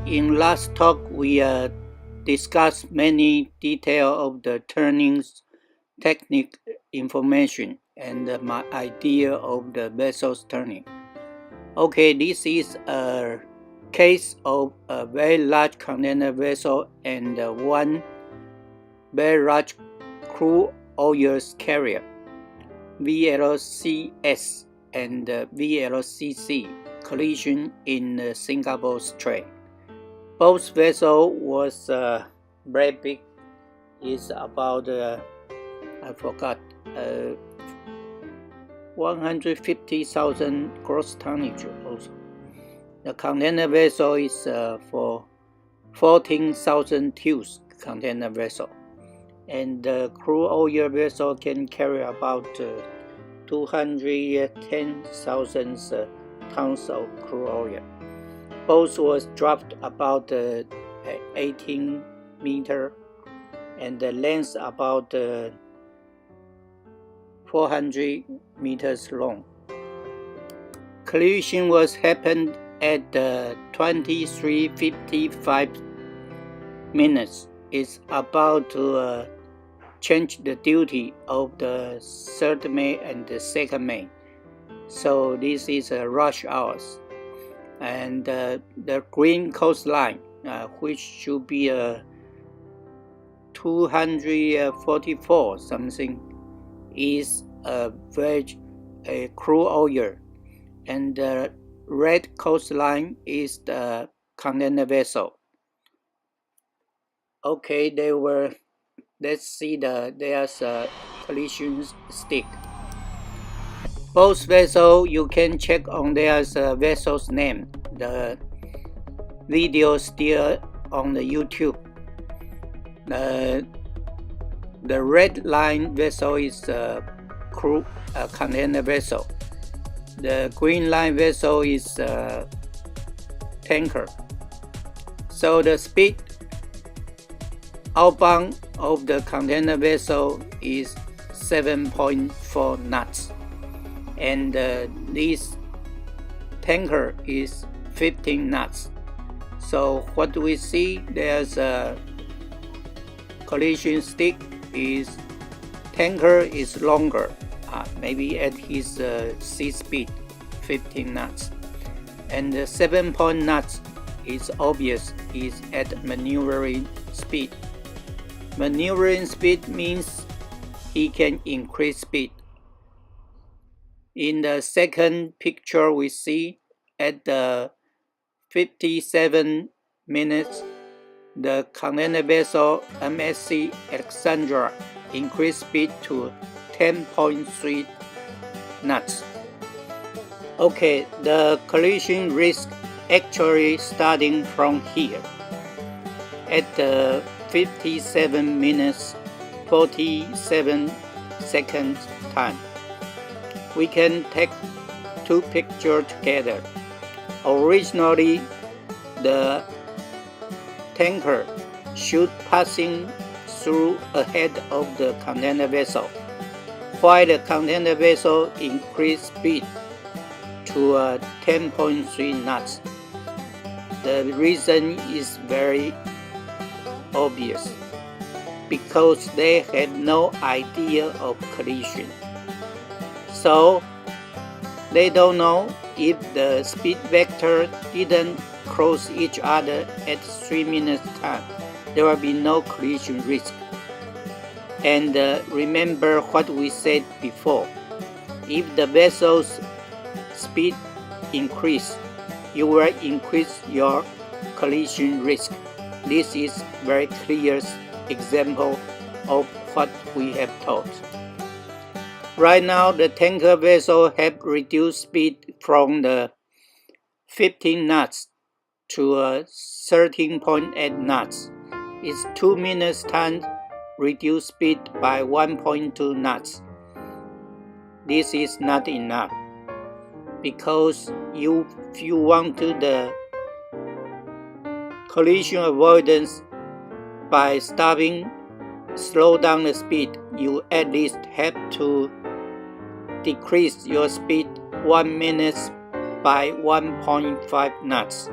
In last talk, we discussed many details of the turning technique information and my idea of the vessel's turning. Okay, this is a case of a very large container vessel and one very large crude oil carrier, VLCS and VLCC, collision in the Singapore Strait. Both vessels was very big. It's about 150,000 gross tonnage also. The container vessel is for 14,000 TEUs container vessel, and the crude oil vessel can carry about 210,000 tons of crude oil. Both was dropped about 18 meters and the length about 400 meters long. Collision was happened at 23:55 minutes. It's about to change the duty of the third mate and the second mate. So this is rush hours. And the green coastline, which should be 244 something, is a crude oil, and the red coastline is the container vessel. Okay, let's see there's a collision stick. Both vessels, you can check on there's a vessel's name. The video still on the YouTube. The red line vessel is a container vessel. The green line vessel is a tanker. So the speed outbound of the container vessel is 7.4 knots. And this tanker is 15 knots. So what do we see? There's a collision stick. Is tanker is longer, maybe at his sea speed 15 knots, and the 7 knots is obvious, is at maneuvering speed. Maneuvering speed means he can increase speed. In the second picture, we see at the 57 minutes, the container vessel MSC Alexandra increased speed to 10.3 knots. Okay, the collision risk actually starting from here. At the 57 minutes 47 seconds time. We can take two pictures together. Originally, the tanker should passing through ahead of the container vessel, while the container vessel increased speed to 10.3 knots. The reason is very obvious, because they had no idea of collision. So they don't know if the speed vector didn't cross each other at 3 minutes time, there will be no collision risk. And remember what we said before, if the vessel's speed increase, you will increase your collision risk. This is very clear example of what we have taught. Right now, the tanker vessel have reduced speed from the 15 knots to 13.8 knots. It's 2 minutes time reduced speed by 1.2 knots. This is not enough, because if you want to the collision avoidance by stopping, slow down the speed, you at least have to decrease your speed 1 minute by 1.5 knots.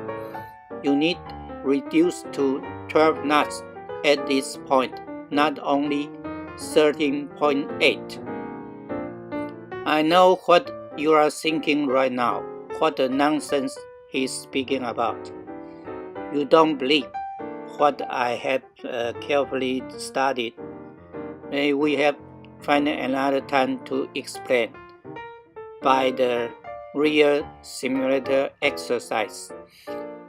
You need reduced to 12 knots at this point, not only 13.8. I know what you are thinking right now, what the nonsense he's speaking about. You don't believe what I have carefully studied. May we have find another time to explain by the real simulator exercise.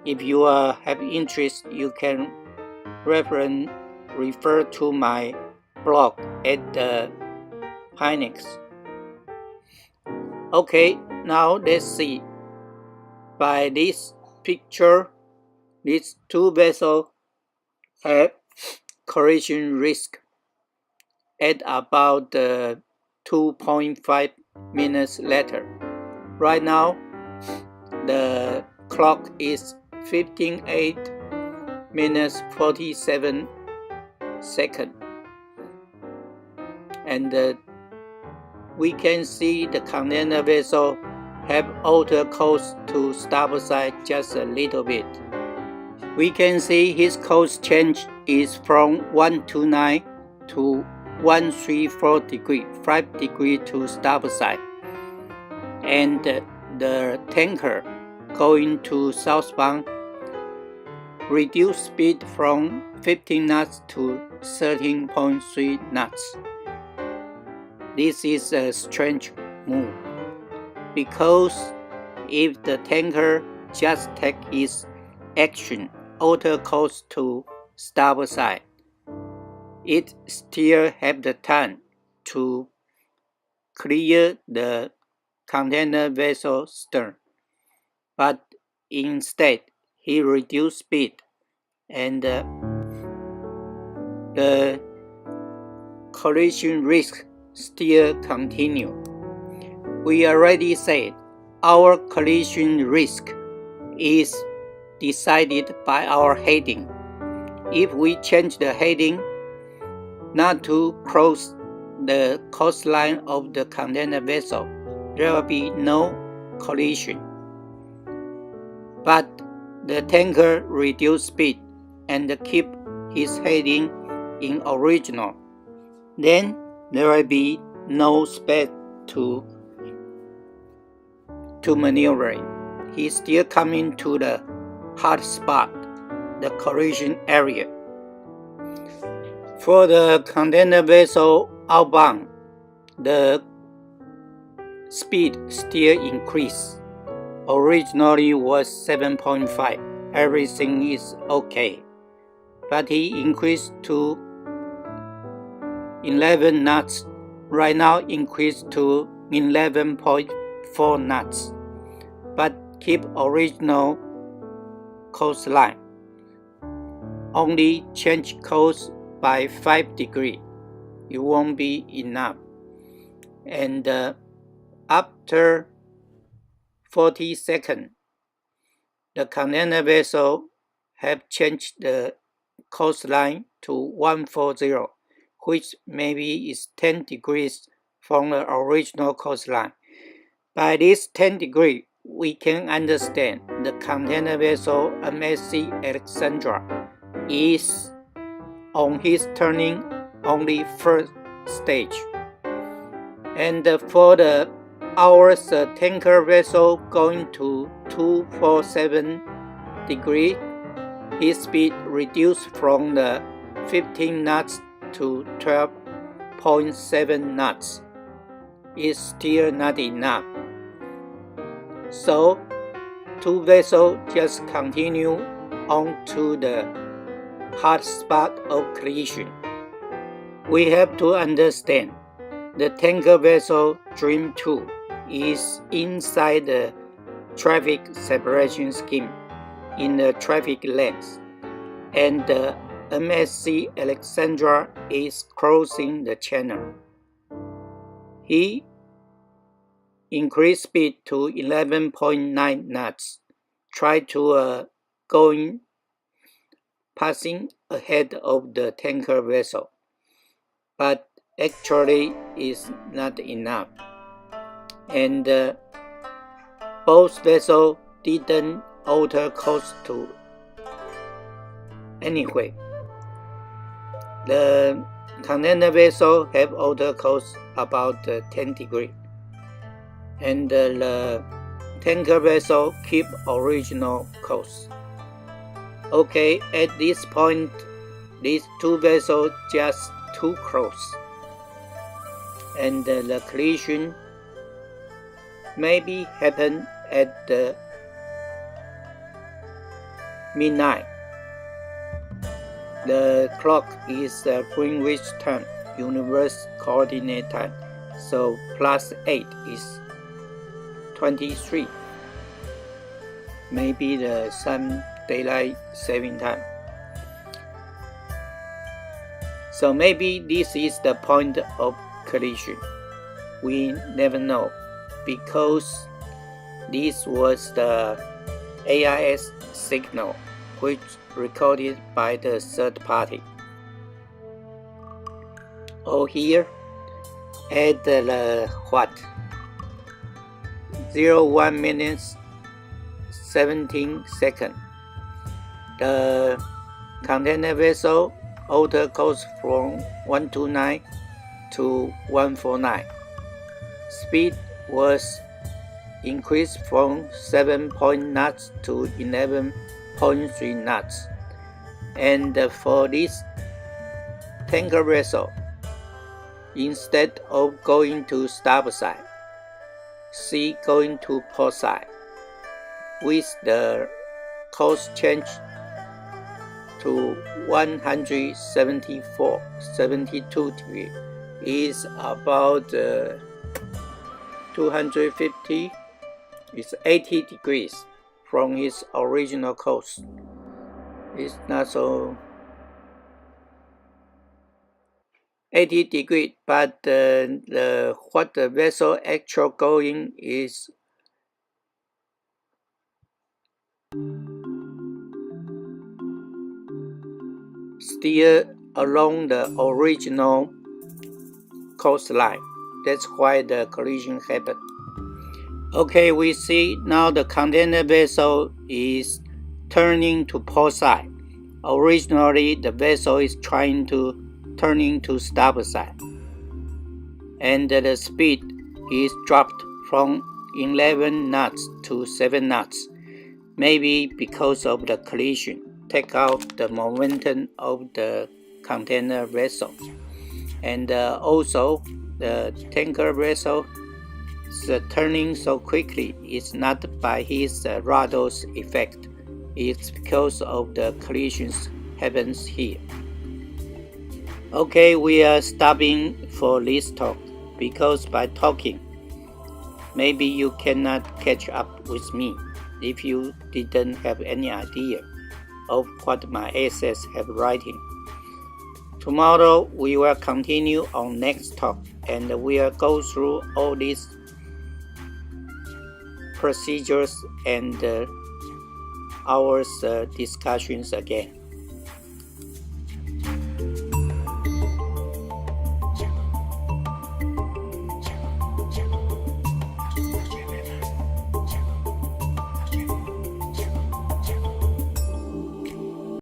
If you have interest, you can refer to my blog at the Phoenix. Okay, now let's see. By this picture, these two vessels have collision risk at about 2.5 minutes later. Right now, the clock is 15:08 minutes 47 seconds, and we can see the container vessel have altered course to starboard side just a little bit. We can see his course change is from 129 to 134 degree, 5 degree to starboard side, and the tanker going to southbound reduced speed from 15 knots to 13.3 knots. This is a strange move, because if the tanker just take its action, alter course to starboard side, it still have the time to clear the container vessel stern. But instead, he reduced speed, and the collision risk still continue. We already said our collision risk is decided by our heading. If we change the heading not to cross the coastline of the container vessel, there will be no collision. But the tanker reduced speed and keep his heading in original. Then there will be no space to maneuver. He's still coming to the hot spot, the collision area. For the container vessel outbound, the speed still increased. Originally was 7.5. Everything is okay. But he increased to 11 knots. Right now increased to 11.4 knots. But keep original coastline. Only change course by 5 degrees. It won't be enough. And after 40 seconds, the container vessel have changed the coastline to 140, which maybe is 10 degrees from the original coastline. By this 10 degrees, we can understand the container vessel MSC Alexandra is on his turning only first stage. And for the hours tanker vessel going to 247 degrees, his speed reduced from the 15 knots to 12.7 knots. It's still not enough. So, two vessels just continue on to the hot spot of collision. We have to understand the tanker vessel Dream II is inside the traffic separation scheme in the traffic lanes, and the MSC Alexandra is crossing the channel. He increased speed to 11.9 knots, try to passing ahead of the tanker vessel, but actually is not enough. And both vessels didn't alter course to Anyway, the container vessel have outer coast about 10 degrees, and the tanker vessel keep original course. Okay, at this point, these two vessels just too close, and the collision maybe happen at the midnight. The clock is Greenwich time, universe coordinate time, so +8 is 23. Maybe some daylight saving time. So maybe this is the point of collision. We never know, because this was the AIS signal which recorded by the third party. Oh, here at the 01 minutes 17 seconds, the container vessel outer course from 129 to 149. Speed was increased from 7 knots to 11.3 knots. And for this tanker vessel, instead of going to starboard side, she going to port side, with the course change to 172 degrees, is about 250, it's 80 degrees from its original course. It's not so 80 degrees, but what the vessel actual going is still along the original coastline. That's why the collision happened. Okay, we see now the container vessel is turning to port side. Originally, the vessel is trying to turning to starboard side, and the speed is dropped from 11 knots to 7 knots. Maybe because of the collision, take out the momentum of the container vessel, and also the tanker vessel turning so quickly is not by his radar's effect. It's because of the collisions happens here. Okay, we are stopping for this talk, because by talking, maybe you cannot catch up with me if you didn't have any idea of what my essays have writing. Tomorrow we will continue on next talk, and we'll go through all these procedures and our discussions again.